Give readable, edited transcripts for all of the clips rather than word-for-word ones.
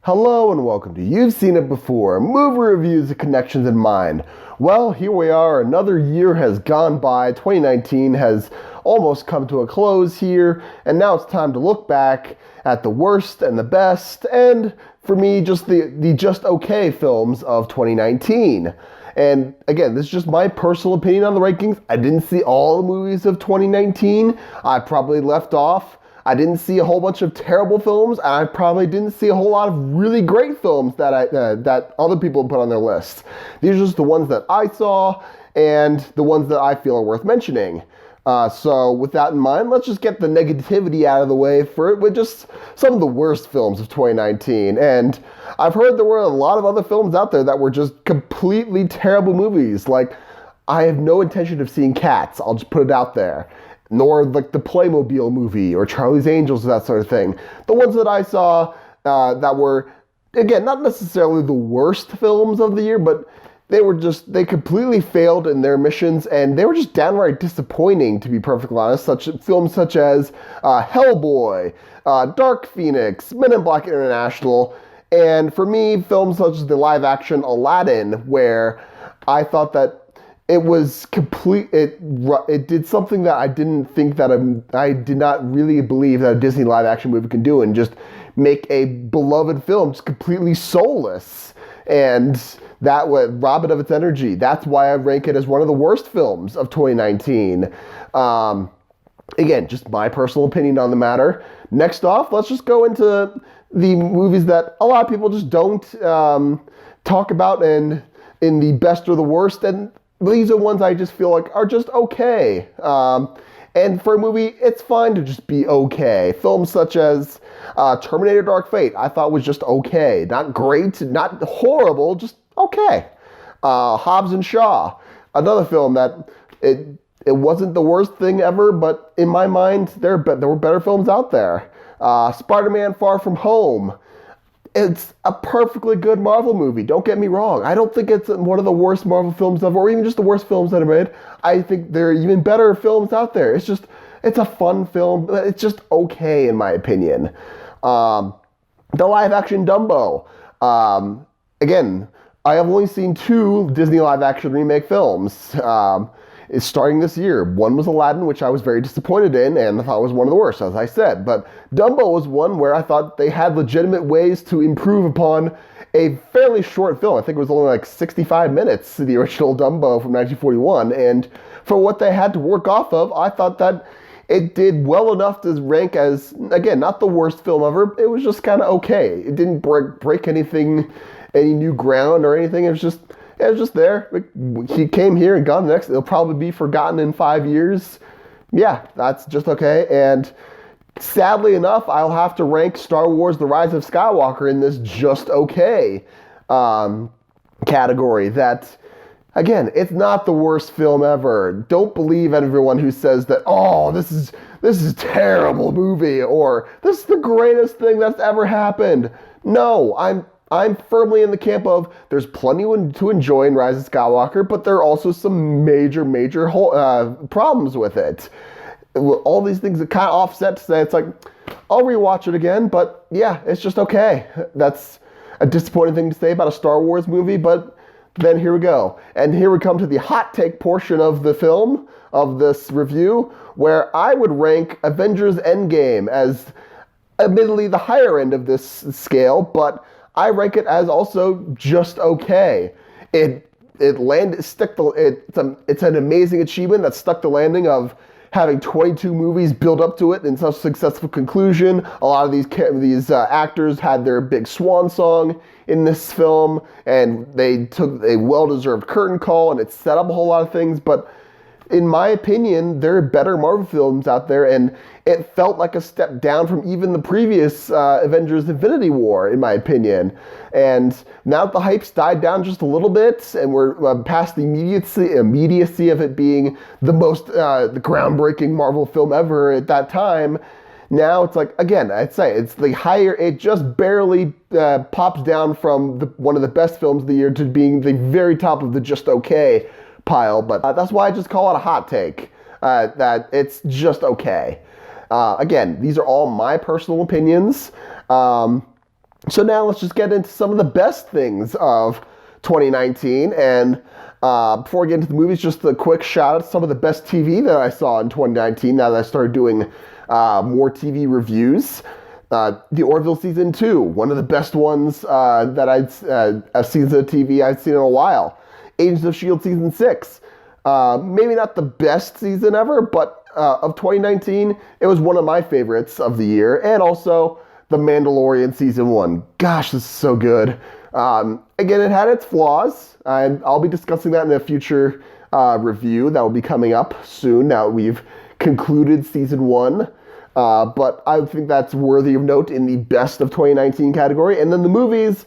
Hello and welcome to You've Seen It Before, movie reviews and connections in mind. Well, here we are, another year has gone by, 2019 has almost come to a close here, and now it's time to look back at the worst and the best, and for me, just the just okay films of 2019. And again, this is just my personal opinion on the rankings. I didn't see all the movies of 2019. I probably left off. I didn't see a whole bunch of terrible films, and I probably didn't see a whole lot of really great films that that other people put on their list. These are just the ones that I saw and the ones that I feel are worth mentioning. So with that in mind, let's just get the negativity out of the way with just some of the worst films of 2019. And I've heard there were a lot of other films out there that were just completely terrible movies. Like, I have no intention of seeing Cats. I'll just put it out there. Nor like the Playmobil movie or Charlie's Angels, that sort of thing. The ones that I saw that were, again, not necessarily the worst films of the year, but they completely failed in their missions, and they were just downright disappointing, to be perfectly honest. Films such as Hellboy, Dark Phoenix, Men in Black International, and for me, films such as the live-action Aladdin, where I thought that it was complete. It did something that I didn't think that I did not really believe that a Disney live-action movie can do, and just make a beloved film just completely soulless, and that would rob it of its energy. That's why I rank it as one of the worst films of 2019. Again, just my personal opinion on the matter. Next off, let's just go into the movies that a lot of people just don't talk about in the best or the worst, and these are ones I just feel like are just okay. And for a movie, it's fine to just be okay. Films such as Terminator Dark Fate, I thought was just okay. Not great, not horrible, just okay. Hobbs and Shaw, another film that it wasn't the worst thing ever, but in my mind, there were better films out there. Spider-Man Far From Home. It's a perfectly good Marvel movie. Don't get me wrong. I don't think it's one of the worst Marvel films ever, or even just the worst films that are made. I think there are even better films out there. It's a fun film. It's just okay, in my opinion. The live-action Dumbo. Again, I have only seen 2 Disney live-action remake films. It's starting this year. One was Aladdin, which I was very disappointed in, and I thought was one of the worst, as I said. But Dumbo was one where I thought they had legitimate ways to improve upon a fairly short film. I think it was only like 65 minutes, the original Dumbo from 1941. And for what they had to work off of, I thought that it did well enough to rank as, again, not the worst film ever. It was just kind of okay. It didn't break anything, any new ground or anything. It was just there. He came here and gone next. It'll probably be forgotten in 5 years. Yeah, that's just okay. And sadly enough, I'll have to rank Star Wars The Rise of Skywalker in this just okay category. That, again, it's not the worst film ever. Don't believe everyone who says that, oh, this is a terrible movie, or this is the greatest thing that's ever happened. No, I'm firmly in the camp of there's plenty to enjoy in Rise of Skywalker, but there are also some major problems with it. All these things that kind of offset to say it's like, I'll rewatch it again, but yeah, it's just okay. That's a disappointing thing to say about a Star Wars movie, but then here we go. And here we come to the hot take portion of the film, of this review, where I would rank Avengers Endgame as admittedly the higher end of this scale, but I rank it as also just okay. It's an amazing achievement that stuck the landing of having 22 movies build up to it in such a successful conclusion. A lot of these actors had their big swan song in this film, and they took a well-deserved curtain call, and it set up a whole lot of things. But in my opinion, there are better Marvel films out there, and it felt like a step down from even the previous Avengers Infinity War, in my opinion. And now that the hype's died down just a little bit, and we're past the immediacy of it being the most the groundbreaking Marvel film ever at that time, now it's like, again, I'd say it's the higher, it just barely pops down from one of the best films of the year to being the very top of the just okay pile, but that's why I just call it a hot take, that it's just okay. Again, these are all my personal opinions. So now let's just get into some of the best things of 2019. And before we get into the movies, just a quick shout out to some of the best TV that I saw in 2019 now that I started doing more TV reviews. The Orville Season 2, one of the best ones that a season of TV I'd seen in a while. Agents of S.H.I.E.L.D. Season 6. Maybe not the best season ever, but of 2019, it was one of my favorites of the year. And also The Mandalorian Season 1. Gosh, this is so good. Again, it had its flaws. I'll be discussing that in a future review that will be coming up soon now that we've concluded Season 1. But I think that's worthy of note in the best of 2019 category. And then the movies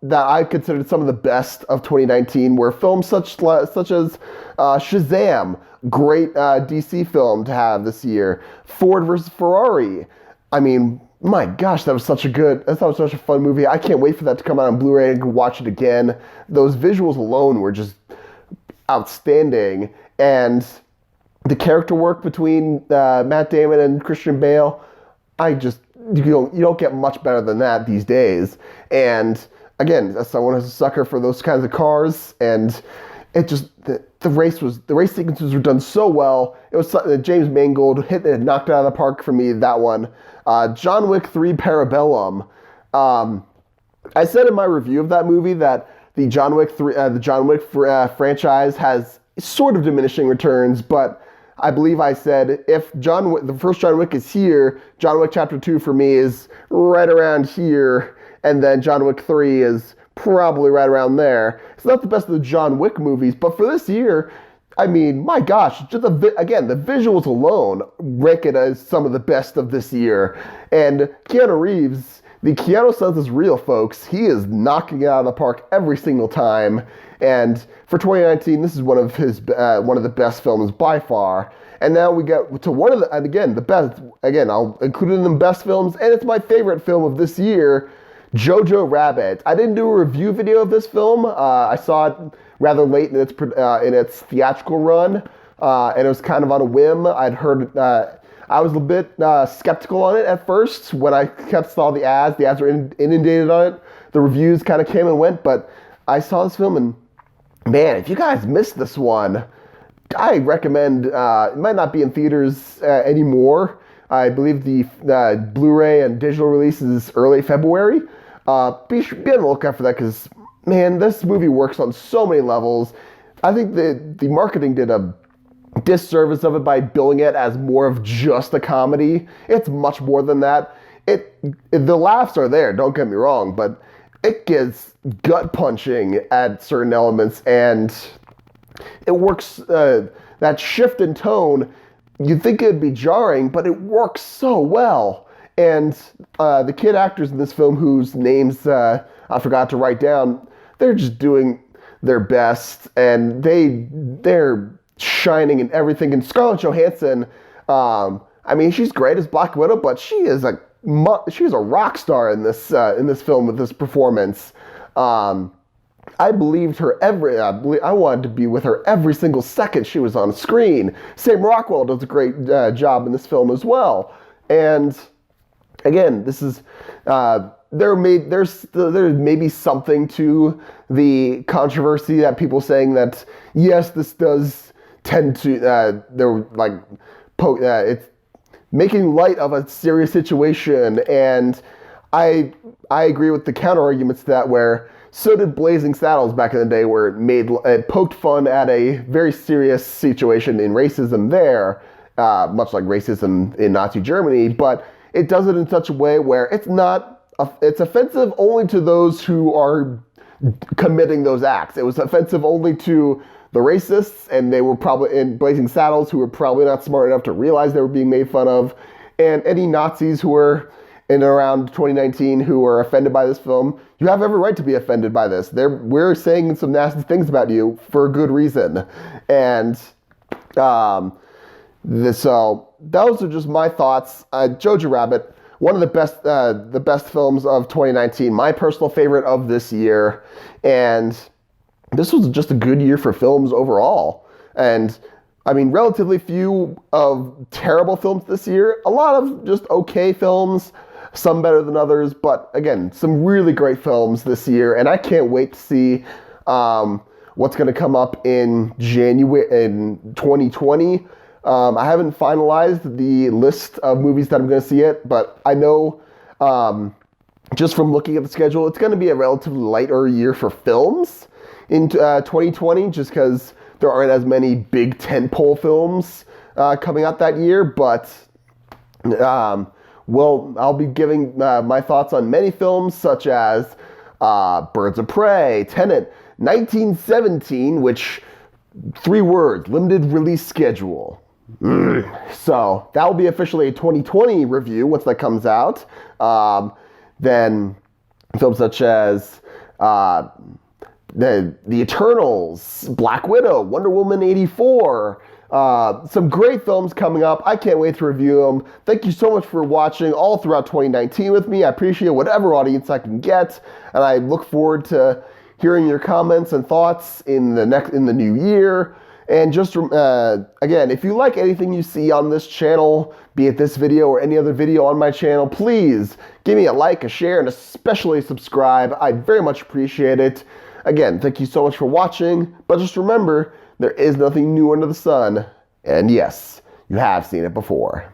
that I considered some of the best of 2019 were films such as Shazam, great DC film to have this year. Ford versus Ferrari. I mean, my gosh, that was such a fun movie. I can't wait for that to come out on Blu-ray and watch it again. Those visuals alone were just outstanding. And the character work between Matt Damon and Christian Bale, you don't get much better than that these days. And again, as someone who's a sucker for those kinds of cars, and it just the race sequences were done so well. It was James Mangold knocked it out of the park for me, that one. John Wick 3 Parabellum. I said in my review of that movie that the John Wick franchise has sort of diminishing returns, but I believe I said if the first John Wick is here, John Wick Chapter 2 for me is right around here, and then John Wick 3 is probably right around there. It's not the best of the John Wick movies, but for this year, I mean, my gosh, just the visuals alone rank it as some of the best of this year. And Keanu Reeves, the Keanu sense is real, folks. He is knocking it out of the park every single time. And for 2019, this is one of the best films by far. And now we get to the best. Again, I'll include it in the best films, and it's my favorite film of this year, Jojo Rabbit. I didn't do a review video of this film. I saw it rather late in its theatrical run, and it was kind of on a whim. I'd heard. I was a bit skeptical on it at first when I saw the ads. The ads were inundated on it. The reviews kind of came and went, but I saw this film, and man, if you guys missed this one, I recommend. It might not be in theaters anymore. I believe the Blu-ray and digital release is early February. Be on the lookout for that because, man, this movie works on so many levels. I think the marketing did a disservice of it by billing it as more of just a comedy. It's much more than that. The laughs are there, don't get me wrong, but it gets gut-punching at certain elements, and it works, that shift in tone, you'd think it'd be jarring, but it works so well. And the kid actors in this film, whose names I forgot to write down, they're just doing their best, and they're shining in everything. And Scarlett Johansson, I mean, she's great as Black Widow, but she's a rock star in this film with this performance. I believed her I wanted to be with her every single second she was on screen. Sam Rockwell does a great job in this film as well. And again, this is there's maybe something to the controversy that people saying that yes, this does tend to it's making light of a serious situation, and I agree with the counter arguments to that, where so did Blazing Saddles back in the day, where it poked fun at a very serious situation in racism there, much like racism in Nazi Germany, but it does it in such a way where it's offensive only to those who are committing those acts. It was offensive only to the racists, and they were probably in Blazing Saddles, who were probably not smart enough to realize they were being made fun of, and any Nazis who were in and around 2019 who are offended by this film. You have every right to be offended by this. We're saying some nasty things about you for a good reason. And so those are just my thoughts. Jojo Rabbit, one of the best films of 2019, my personal favorite of this year. And this was just a good year for films overall. And I mean, relatively few of terrible films this year. A lot of just okay films. some better than others, but again, some really great films this year, and I can't wait to see what's going to come up in January in 2020. I haven't finalized the list of movies that I'm going to see yet, but I know just from looking at the schedule, it's going to be a relatively lighter year for films in 2020, just because there aren't as many big tentpole films coming out that year. But I'll be giving my thoughts on many films such as Birds of Prey, Tenet, 1917, which 3 words, limited release schedule. So that will be officially a 2020 review once that comes out. Then films such as the Eternals, Black Widow, Wonder Woman 84. Some great films coming up. I can't wait to review them. Thank you so much for watching all throughout 2019 with me. I appreciate whatever audience I can get, and I look forward to hearing your comments and thoughts in the new year. And just again, if you like anything you see on this channel, be it this video or any other video on my channel, please give me a like, a share, and especially subscribe. I'd very much appreciate it. Again, thank you so much for watching, but just remember, there is nothing new under the sun, and yes, you have seen it before.